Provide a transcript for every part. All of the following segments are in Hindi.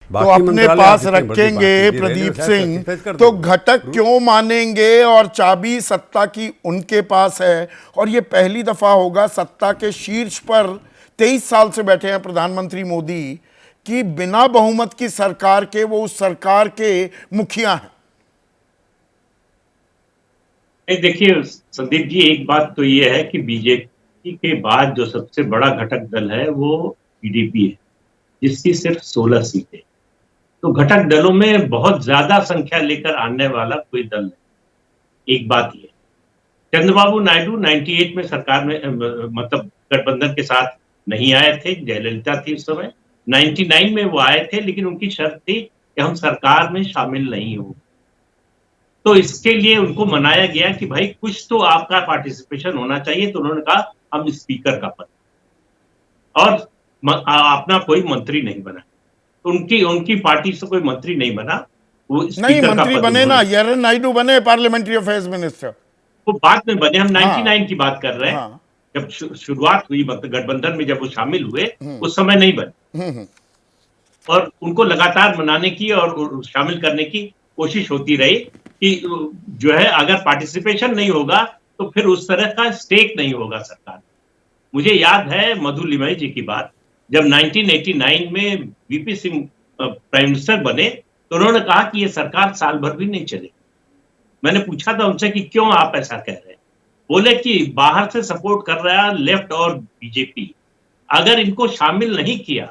तो अपने पास रखेंगे प्रदीप सिंह, तो घटक क्यों मानेंगे? और चाबी सत्ता की उनके पास है, और ये पहली दफा होगा सत्ता के शीर्ष पर 23 साल से बैठे हैं प्रधानमंत्री मोदी कि बिना बहुमत की सरकार के वो उस सरकार के मुखिया हैं। देखिए संदीप जी, एक बात तो ये है कि बीजेपी के बाद जो सबसे बड़ा घटक दल है वो पीडीपी है, जिसकी सिर्फ 16 सीटें। तो घटक दलों में बहुत ज्यादा संख्या लेकर आने वाला कोई दल नहीं। एक बात ये, चंद्रबाबू नायडू 98 में सरकार में मतलब गठबंधन के साथ नहीं आए थे, जयललिता थी उस समय। 99 में वो आए थे, लेकिन उनकी शर्त थी कि हम सरकार में शामिल नहीं हो। तो इसके लिए उनको मनाया गया कि भाई कुछ तो आपका पार्टिसिपेशन होना चाहिए। तो उन्होंने कहा हम स्पीकर का पद, और अपना कोई मंत्री नहीं बना। उनकी पार्टी से कोई मंत्री नहीं बना, वो नहीं मंत्री बने ना, एरन नायडू बने पार्लियामेंट्री अफेयर्स मिनिस्टर, वो बाद में बने। हम 99 की बात कर रहे हैं, जब शुरुआत हुई गठबंधन में, जब वो शामिल हुए उस समय नहीं बने। और उनको लगातार मनाने की और शामिल करने की कोशिश होती रही कि जो है अगर पार्टिसिपेशन नहीं होगा तो फिर उस तरह का स्टेक नहीं होगा सरकार। मुझे याद है मधु लिमय जी की बात, जब 1989 में वीपी सिंह प्राइम मिनिस्टर बने तो उन्होंने कहा कि ये सरकार साल भर भी नहीं चलेगी। मैंने पूछा था उनसे कि क्यों आप ऐसा कह रहे हैं? बोले कि बाहर से सपोर्ट कर रहा है लेफ्ट और बीजेपी, अगर इनको शामिल नहीं किया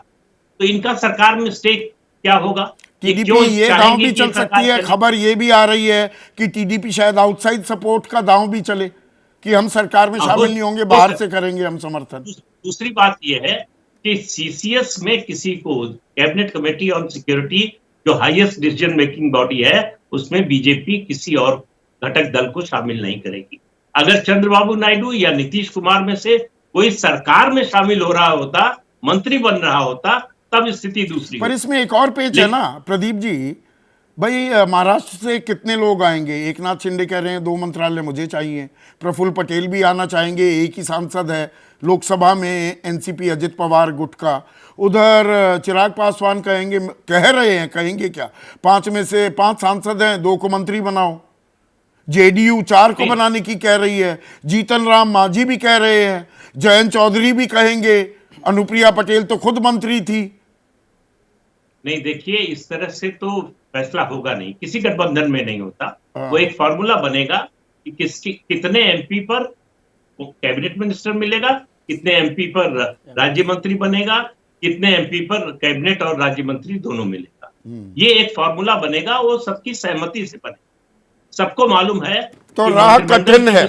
तो इनका सरकार में स्टेक क्या होगा? टीडीपी ये दांव भी चल सकती है। खबर ये भी आ रही है कि टीडीपी शायद आउटसाइड सपोर्ट का दांव भी चले कि हम सरकार में शामिल नहीं होंगे, बाहर से करेंगे हम समर्थन। दूसरी बात यह है कि सीसीएस में किसी को, कैबिनेट कमेटी ऑन सिक्योरिटी जो हाईएस्ट डिसीजन मेकिंग बॉडी है, उसमें बीजेपी किसी और घटक दल को शामिल नहीं करेगी। अगर चंद्रबाबू नायडू या नीतीश कुमार में से कोई सरकार में शामिल हो रहा होता, मंत्री बन रहा होता, तब स्थिति दूसरी। पर इसमें एक और पेच है ना प्रदीप जी, भाई महाराष्ट्र से कितने लोग आएंगे? एकनाथ शिंदे कह रहे हैं 2 मंत्रालय मुझे चाहिए, प्रफुल्ल पटेल भी आना चाहेंगे, एक ही सांसद है लोकसभा में एनसीपी अजित पवार गुट का। उधर चिराग पासवान कहेंगे, कह रहे हैं, कहेंगे क्या, 5 में से 5 सांसद हैं, 2 को मंत्री बनाओ। जेडीयू 4 को बनाने की कह रही है, जीतन राम मांझी भी कह रहे हैं, जयंत चौधरी भी कहेंगे, अनुप्रिया पटेल तो खुद मंत्री थी। नहीं, देखिए इस तरह से तो फैसला होगा नहीं, किसी गठबंधन में नहीं होता। वो एक फॉर्मूला बनेगा कि कितने एमपी पर कैबिनेट मिनिस्टर मिलेगा, कितने एमपी पर राज्य मंत्री बनेगा, कितने एमपी पर कैबिनेट और राज्य मंत्री दोनों मिलेगा। ये एक फॉर्मूला बनेगा, वो सबकी सहमति से बनेगा। सबको मालूम है तो राह कठिन है,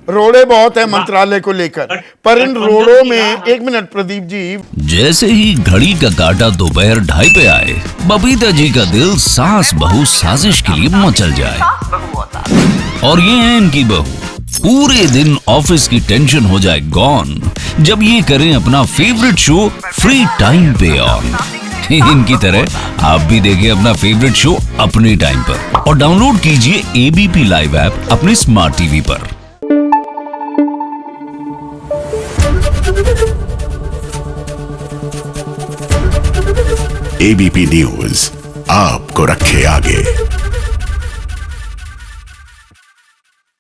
रोड़े बहुत है मंत्रालय को लेकर, पर इन रोड़ों में एक मिनट प्रदीप जी, जैसे ही घड़ी का काटा दोपहर 2:30 पे आए, बबीता जी का दिल सास बहू साजिश के लिए मचल जाए। और ये है इनकी बहू, पूरे दिन ऑफिस की टेंशन हो जाए गॉन जब ये करें अपना फेवरेट शो फ्री टाइम पे ऑन। इनकी तरह आप भी देखें अपना फेवरेट शो अपने टाइम पर और डाउनलोड कीजिए एबीपी लाइव ऐप अपने स्मार्ट टीवी पर। एबीपी न्यूज आपको रखे आगे।